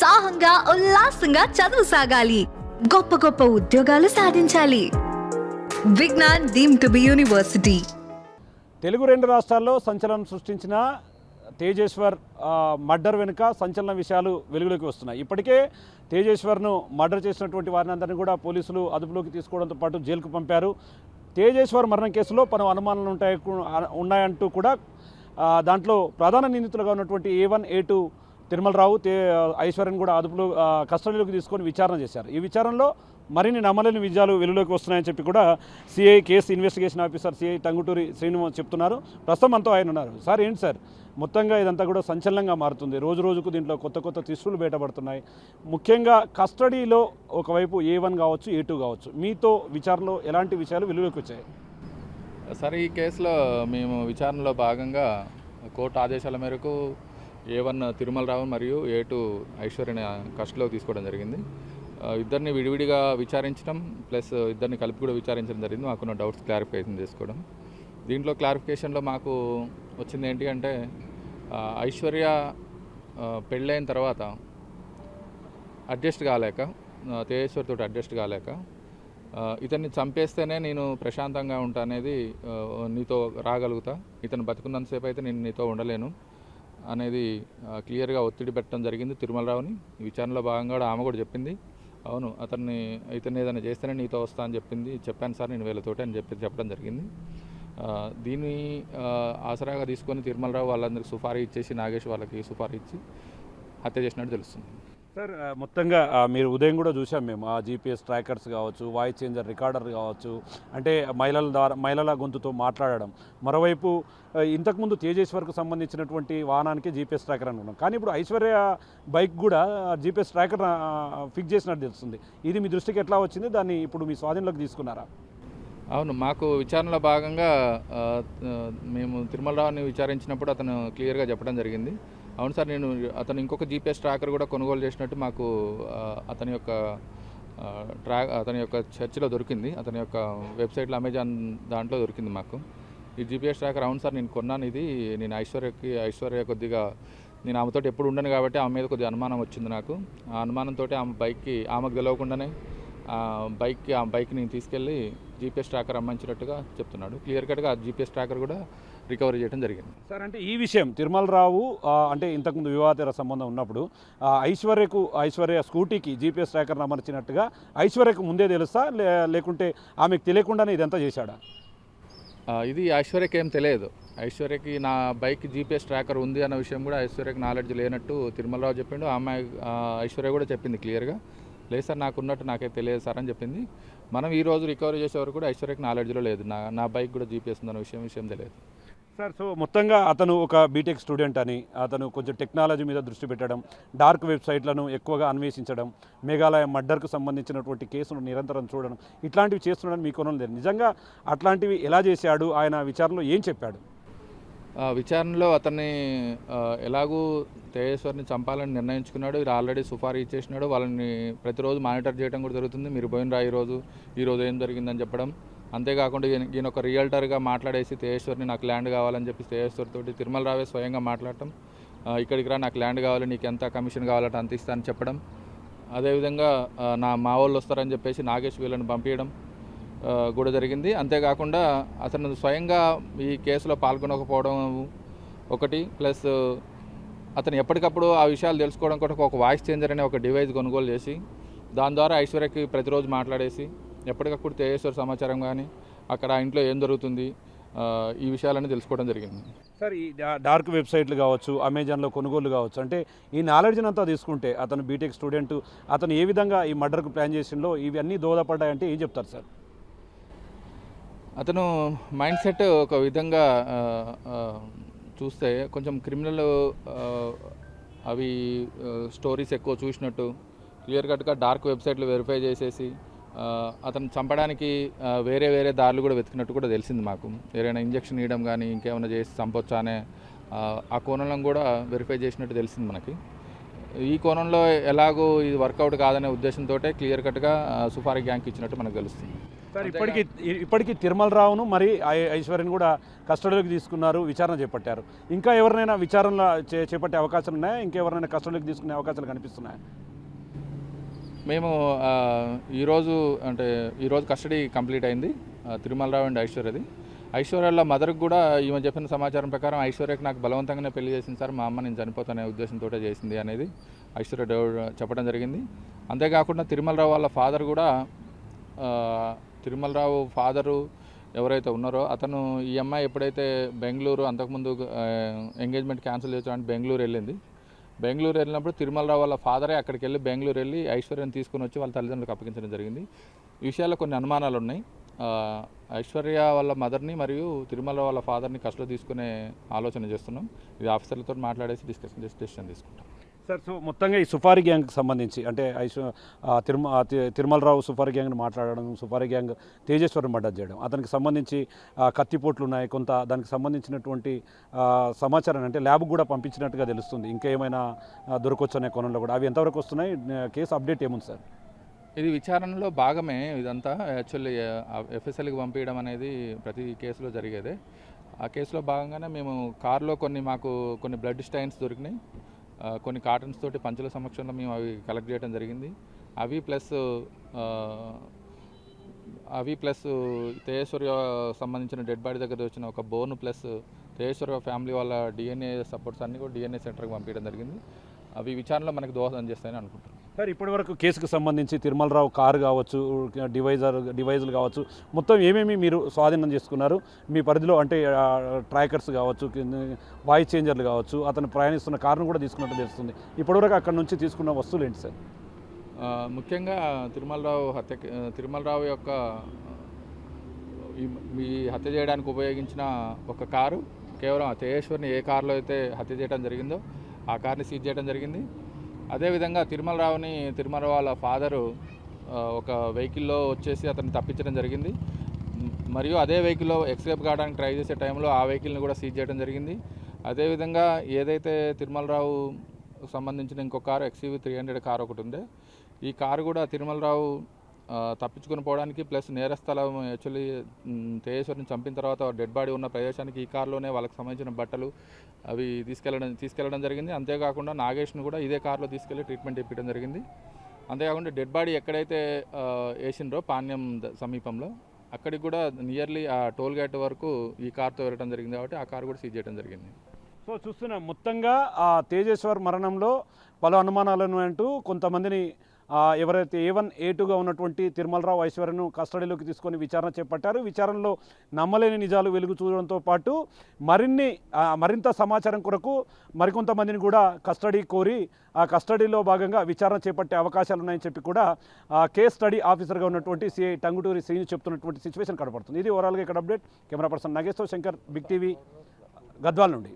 ఉత్సాహంగా ఉల్లాసంగా చదువు సాగాలి, గొప్ప గొప్ప ఉద్యోగాలు సాధించాలి. Vignan deemed to be university. Telugu రెండు రాష్ట్రాల్లో సంచలనం సృష్టించిన తేజేశ్వర్ మర్డర్ వెనుక సంచలన విషయాలు వెలుగులోకి వస్తున్నాయి. ఇప్పటికే తేజేశ్వర్ను మర్డర్ చేసినటువంటి వారిని అందరినీ కూడా పోలీసులు అదుపులోకి తీసుకోవడంతో పాటు జైలుకు పంపారు. తేజేశ్వర్ మరణం కేసులో పలు అనుమానాలు ఉన్నాయంటూ కూడా దాంట్లో ప్రధాన నిందితులుగా ఉన్నటువంటి A1, A2 తిరుమలరావు, ఐశ్వర్యను కూడా అదుపులో కస్టడీలోకి తీసుకొని విచారణ చేశారు. ఈ విచారణలో మరిన్ని నమ్మలేని విజయాలు వెలుగులోకి వస్తున్నాయని చెప్పి కూడా CI case investigation officer CI Tanguturi Srinivas చెప్తున్నారు. ప్రస్తుతం అంతా ఆయన ఉన్నారు. సార్, ఏంటి సార్ మొత్తంగా ఇదంతా కూడా సంచలనంగా మారుతుంది? రోజు రోజుకు దీంట్లో కొత్త కొత్త టిస్టులు బయటపడుతున్నాయి. ముఖ్యంగా కస్టడీలో ఒకవైపు A1 కావచ్చు, A2 కావచ్చు, మీతో విచారణలో ఎలాంటి విషయాలు వెలుగులోకి వచ్చాయి? సరే, ఈ కేసులో మేము విచారణలో భాగంగా కోర్టు ఆదేశాల మేరకు A1 తిరుమలరావు మరియు A2 ఐశ్వర్యని కస్టడీలోకి తీసుకోవడం జరిగింది. ఇద్దరిని విడివిడిగా విచారించడం ప్లస్ ఇద్దరిని కలిపి కూడా విచారించడం జరిగింది. మాకున్న డౌట్స్ క్లారిఫికేషన్ చేసుకోవడం. దీంట్లో క్లారిఫికేషన్లో మాకు వచ్చింది ఏంటి అంటే, ఐశ్వర్య పెళ్ళైన తర్వాత అడ్జస్ట్ కాలేక, తేజేశ్వర్తో అడ్జస్ట్ కాలేక, ఇతన్ని చంపేస్తేనే నేను ప్రశాంతంగా ఉంటా అనేది, నీతో రాగలుగుతా, ఇతను బతుకున్నంతసేపు అయితే నేను నీతో ఉండలేను అనేది క్లియర్గా ఒత్తిడి పెట్టడం జరిగింది తిరుమలరావుని. ఈ విచారణలో భాగంగా కూడా ఆమె కూడా చెప్పింది, అవును ఇతన్ని ఏదైనా చేస్తేనే నీతో వస్తా అని చెప్పాను సార్ నేను వీళ్ళతోటి అని చెప్పడం జరిగింది. దీన్ని ఆసరాగా తీసుకొని తిరుమలరావు వాళ్ళందరికీ సుపారీ ఇచ్చేసి, నాగేష్ వాళ్ళకి సుపారీ ఇచ్చి హత్య చేసినట్టు తెలుస్తుంది. సార్, మొత్తంగా మీరు ఉదయం కూడా చూసాం మేము, ఆ GPS ట్రాకర్స్ కావచ్చు, వాయిస్ చేంజర్ రికార్డర్ కావచ్చు, అంటే మహిళల గొంతుతో మాట్లాడడం. మరోవైపు ఇంతకుముందు తేజేశ్వర్కు సంబంధించినటువంటి వాహనానికి GPS ట్రాకర్ అనుకున్నాం, కానీ ఇప్పుడు ఐశ్వర్య బైక్ కూడా GPS ట్రాకర్ ఫిక్స్ చేసినట్టు తెలుస్తుంది. ఇది మీ దృష్టికి ఎట్లా వచ్చింది? దాన్ని ఇప్పుడు మీ స్వాధీనంలోకి తీసుకున్నారా? అవును, మాకు విచారణలో భాగంగా మేము తిరుమలరావుని విచారించినప్పుడు అతను క్లియర్గా చెప్పడం జరిగింది, అవును సార్ అతను ఇంకొక GPS ట్రాకర్ కూడా కొనుగోలు చేసినట్టు మాకు అతని యొక్క చర్చిలో దొరికింది, అతని యొక్క వెబ్సైట్లో అమెజాన్ దాంట్లో దొరికింది మాకు ఈ GPS ట్రాకర్. అవును సార్ నేను కొన్నాను, ఇది నేను ఐశ్వర్య కొద్దిగా నేను ఆమెతో ఎప్పుడు ఉండను కాబట్టి ఆమె మీద కొద్దిగా అనుమానం వచ్చింది నాకు. ఆ అనుమానంతో ఆమెకు తెలియకుండానే ఆ బైక్ నేను తీసుకెళ్ళి GPS ట్రాకర్ అమ్మించినట్టుగా చెప్తున్నాడు. క్లియర్ కట్గా ఆ GPS ట్రాకర్ కూడా రికవరీ చేయడం జరిగింది. సార్, అంటే ఈ విషయం తిరుమలరావు అంటే ఇంతకుముందు వివాహేతర సంబంధం ఉన్నప్పుడు ఐశ్వర్య స్కూటీకి GPS ట్రాకర్ను అమర్చినట్టుగా ఐశ్వర్యకు ముందే తెలుస్తా, లేకుంటే ఆమెకు తెలియకుండానే ఇదంతా చేశాడా? ఇది ఐశ్వర్యకి ఏం తెలియదు. ఐశ్వర్యకి నా బైక్ GPS ట్రాకర్ ఉంది అన్న విషయం కూడా ఐశ్వర్యకి నాలెడ్జ్ లేనట్టు తిరుమలరావు చెప్పిండు. ఐశ్వర్య కూడా చెప్పింది క్లియర్గా, లేదు సార్ నాకున్నట్టు నాకైతే తెలియదు సార్ అని చెప్పింది. మనం ఈరోజు రికవరీ చేసే వరకు కూడా ఐశ్వర్యకి నాలెడ్జ్లో లేదు, నా బైక్ కూడా GPS ఉందన్న విషయం తెలియదు. సార్, సో మొత్తంగా అతను ఒక బీటెక్ స్టూడెంట్ అని, అతను కొంచెం టెక్నాలజీ మీద దృష్టి పెట్టడం, డార్క్ వెబ్సైట్లను ఎక్కువగా అన్వేషించడం, మేఘాలయ మర్డర్కు సంబంధించినటువంటి కేసును నిరంతరం చూడడం, ఇట్లాంటివి చేస్తున్నాడని మీకు కొనం లేదు. నిజంగా అట్లాంటివి ఎలా చేశాడు? ఆయన విచారణలో ఏం చెప్పాడు? విచారణలో అతన్ని ఎలాగూ తేజేశ్వర్ని చంపాలని నిర్ణయించుకున్నాడు. ఇది ఆల్రెడీ సుపారీ ఇచ్చేసినాడు. వాళ్ళని ప్రతిరోజు మానిటర్ చేయడం కూడా జరుగుతుంది. మీరు పోయినరా ఈరోజు ఏం జరిగిందని చెప్పడం. అంతేకాకుండా ఈయన ఒక రియల్టర్గా మాట్లాడేసి తేజేశ్వర్ని నాకు ల్యాండ్ కావాలని చెప్పి తేజేశ్వర్ తోటి తిరుమలరావే స్వయంగా మాట్లాడటం, ఇక్కడికి రా నాకు ల్యాండ్ కావాలి, నీకు ఎంత కమిషన్ కావాలంటే అంత ఇస్తానని చెప్పడం. అదేవిధంగా మా వాళ్ళు వస్తారని చెప్పేసి నాగేష్ వీళ్ళని పంపించడం కూడా జరిగింది. అంతేకాకుండా అతను స్వయంగా ఈ కేసులో పాల్గొనకపోవడం ఒకటి, ప్లస్ అతను ఎప్పటికప్పుడు ఆ విషయాలు తెలుసుకోవడం కొరకు ఒక వాయిస్ చేంజర్ అనే ఒక డివైస్ కొనుగోలు చేసి దాని ద్వారా ఐశ్వర్యకి ప్రతిరోజు మాట్లాడేసి ఎప్పటికప్పుడు తేజేశ్వర్ సమాచారం కానీ అక్కడ ఇంట్లో ఏం జరుగుతుంది ఈ విషయాలన్నీ తెలుసుకోవడం జరిగింది. సార్, ఈ డార్క్ వెబ్సైట్లు కావచ్చు, అమెజాన్లో కొనుగోలు కావచ్చు, అంటే ఈ నాలెడ్జ్ని అంతా తీసుకుంటే అతను బీటెక్ స్టూడెంట్, అతను ఏ విధంగా ఈ మర్డర్కు ప్లాన్ చేసిందో ఇవన్నీ దోహదపడ్డాయంటే ఏం చెప్తారు సార్? అతను మైండ్ సెట్ ఒక విధంగా చూస్తే కొంచెం క్రిమినల్ అవి స్టోరీస్ ఎక్కువ చూసినట్టు, క్లియర్ కట్గా డార్క్ వెబ్సైట్లు వెరిఫై చేసేసి అతను చంపడానికి వేరే దారులు కూడా వెతికినట్టు కూడా తెలిసింది మాకు. ఏదైనా ఇంజక్షన్ ఇవ్వడం కానీ ఇంకేమైనా చేసి చంపొచ్చా అనే ఆ కోణంలో కూడా వెరిఫై చేసినట్టు తెలిసింది మనకి. ఈ కోణంలో ఎలాగో ఇది వర్కౌట్ కాదనే ఉద్దేశంతో క్లియర్ కట్గా సుపారీ గ్యాంగ్కి ఇచ్చినట్టు మనకు తెలుస్తుంది. సార్ ఇప్పటికీ తిరుమల రావును మరి ఐశ్వర్యని కూడా కస్టడీలోకి తీసుకున్నారు, విచారణ చేపట్టారు. ఇంకా ఎవరినైనా విచారణలో చేపట్టే అవకాశాలు ఉన్నాయా? ఇంకెవరినైనా కస్టడీలోకి తీసుకునే అవకాశాలు కనిపిస్తున్నాయా? మేము ఈరోజు కస్టడీ కంప్లీట్ అయింది తిరుమలరావు అండ్ ఐశ్వర్యది. ఐశ్వర్యల మదర్కి కూడా ఈమె చెప్పిన సమాచారం ప్రకారం ఐశ్వర్యకి నాకు బలవంతంగానే పెళ్లి చేసింది సార్, మా అమ్మ నేను చనిపోతానే ఉద్దేశంతో చేసింది అనేది ఐశ్వర్య చెప్పడం జరిగింది. అంతేకాకుండా తిరుమలరావు వాళ్ళ ఫాదర్ కూడా తిరుమలరావు ఫాదరు ఎవరైతే ఉన్నారో అతను ఈ అమ్మాయి ఎప్పుడైతే బెంగళూరు అంతకుముందు ఎంగేజ్మెంట్ క్యాన్సిల్ చేసామని బెంగళూరు వెళ్ళినప్పుడు తిరుమలరావు వాళ్ళ ఫాదరే అక్కడికి వెళ్ళి బెంగళూరు వెళ్ళి ఐశ్వర్యని తీసుకుని వచ్చి వాళ్ళ తల్లిదండ్రులకు అప్పగించడం జరిగింది. ఈ విషయాల్లో కొన్ని అనుమానాలు ఉన్నాయి. ఐశ్వర్య వాళ్ళ మదర్ని మరియు తిరుమలరావు వాళ్ళ ఫాదర్ని కస్టడీలో తీసుకునే ఆలోచన చేస్తున్నాం. ఇది ఆఫీసర్లతో మాట్లాడేసి డెసిషన్ తీసుకుంటాం. సార్, సో మొత్తంగా ఈ సుపారీ గ్యాంగ్కి సంబంధించి అంటే తిరుమలరావు సుపారీ గ్యాంగ్ని మాట్లాడడం, సుపారీ గ్యాంగ్ తేజేశ్వరం మర్డర్ చేయడం, అతనికి సంబంధించి కత్తిపోట్లు ఉన్నాయి, కొంత దానికి సంబంధించినటువంటి సమాచారం అంటే ల్యాబ్కి కూడా పంపించినట్టుగా తెలుస్తుంది. ఇంకా ఏమైనా దొరకొచ్చు అనే కోణంలో కూడా అవి ఎంతవరకు వస్తున్నాయి? కేసు అప్డేట్ ఏముంది సార్? ఇది విచారణలో భాగమే. ఇదంతా యాక్చువల్లీ ఎఫ్ఎస్ఎల్కి పంపించడం అనేది ప్రతి కేసులో జరిగేదే. ఆ కేసులో భాగంగానే మేము కారులో మాకు కొన్ని బ్లడ్ స్టైన్స్ దొరికినాయి. కొన్ని కాటన్స్ తోటి పంచుల సమక్షంలో మేము అవి కలెక్ట్ చేయడం జరిగింది. అవి ప్లస్ తేజేశ్వర్య సంబంధించిన డెడ్ బాడీ దగ్గర వచ్చిన ఒక బోన్ ప్లస్ తేజేశ్వర్య ఫ్యామిలీ వాళ్ళ డిఎన్ఏ సపోర్ట్స్ అన్నీ కూడా డిఎన్ఏ సెంటర్కి పంపించడం జరిగింది. అవి విచారణలో మనకు దోహదం చేస్తాయని అనుకుంటున్నాను. సార్, ఇప్పటివరకు కేసుకు సంబంధించి తిరుమలరావు కారు కావచ్చు, డివైజులు కావచ్చు, మొత్తం ఏమేమి మీరు స్వాధీనం చేసుకున్నారు మీ పరిధిలో? అంటే ట్రాకర్స్ కావచ్చు, వాయిస్ చేంజర్లు కావచ్చు, అతను ప్రయాణిస్తున్న కారును కూడా తీసుకున్నట్టు తెలుస్తుంది. ఇప్పటివరకు అక్కడ నుంచి తీసుకున్న వస్తువులు ఏంటి సార్? ముఖ్యంగా తిరుమలరావు యొక్క ఈ హత్య చేయడానికి ఉపయోగించిన ఒక కారు కేవలం తేజేశ్వర్ని ఏ కారులో అయితే హత్య చేయడం జరిగిందో ఆ కార్ని సీజ్ చేయడం జరిగింది. అదేవిధంగా తిరుమలరావు వాళ్ళ ఫాదరు ఒక వెహికల్లో వచ్చేసి అతన్ని తప్పించడం జరిగింది. మరియు అదే వెహికల్లో ఎక్స్కేప్ కావడానికి ట్రై చేసే టైంలో ఆ వెహికల్ని కూడా సీజ్ చేయడం జరిగింది. అదేవిధంగా ఏదైతే తిరుమలరావు సంబంధించిన ఇంకొక కారు XUV 300 కారు ఒకటి ఉండే, ఈ కారు కూడా తిరుమలరావు తప్పించుకొని పోవడానికి ప్లస్ నేరస్థలం యాక్చువల్లీ తేజేశ్వరిని చంపిన తర్వాత డెడ్ బాడీ ఉన్న ప్రదేశానికి ఈ కారులోనే వాళ్ళకి సంబంధించిన బట్టలు అవి తీసుకెళ్లడం జరిగింది. అంతేకాకుండా నాగేష్ను కూడా ఇదే కారులో తీసుకెళ్లి ట్రీట్మెంట్ ఇప్పించడం జరిగింది. అంతేకాకుండా డెడ్ బాడీ ఎక్కడైతే వేసిండ్రో పాణ్యం సమీపంలో అక్కడికి కూడా నియర్లీ ఆ టోల్ గేట్ వరకు ఈ కారుతో వెళ్ళడం జరిగింది. కాబట్టి ఆ కారు కూడా సీజ్ చేయడం జరిగింది. సో చూస్తున్నాం, మొత్తంగా ఆ తేజేశ్వర్ మరణంలో పలు అనుమానాలను అంటూ కొంతమందిని ఎవరైతే A1 A2గా ఉన్నటువంటి తిరుమలరావు ఐశ్వర్యను కస్టడీలోకి తీసుకొని విచారణ చేపట్టారు. విచారణలో నమ్మలేని నిజాలు వెలుగు చూడడంతో పాటు మరింత సమాచారం కొరకు మరికొంతమందిని కూడా కస్టడీ కోరి ఆ కస్టడీలో భాగంగా విచారణ చేపట్టే అవకాశాలు ఉన్నాయని చెప్పి కూడా కేస్ స్టడీ ఆఫీసర్గా ఉన్నటువంటి సిఐ టంగుటూరి శ్రీను చెప్తున్నటువంటి సిచ్యువేషన్ కనపడుతుంది. ఇది ఓవరాల్గా ఇక్కడ update. Camera person Nageswar Shankar, Big TV, Gadwal నుండి.